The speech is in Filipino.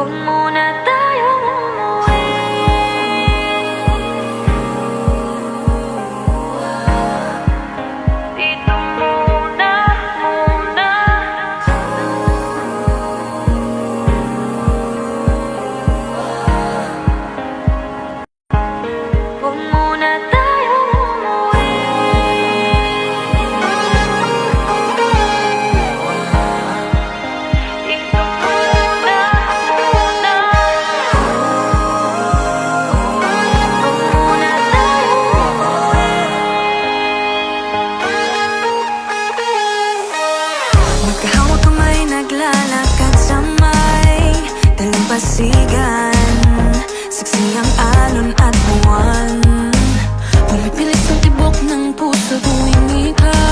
Huwag muna tayong umuwi. Dito muna, muna. Huwag muna tayong umuwi. Dito muna, muna. Huwag muna tayong umuwi. Magkahawak kamay, naglalakad sa may dalampasigan. Saksi ang alon at buwan. Pumipilit sa tibok ng puso tuwing ikaw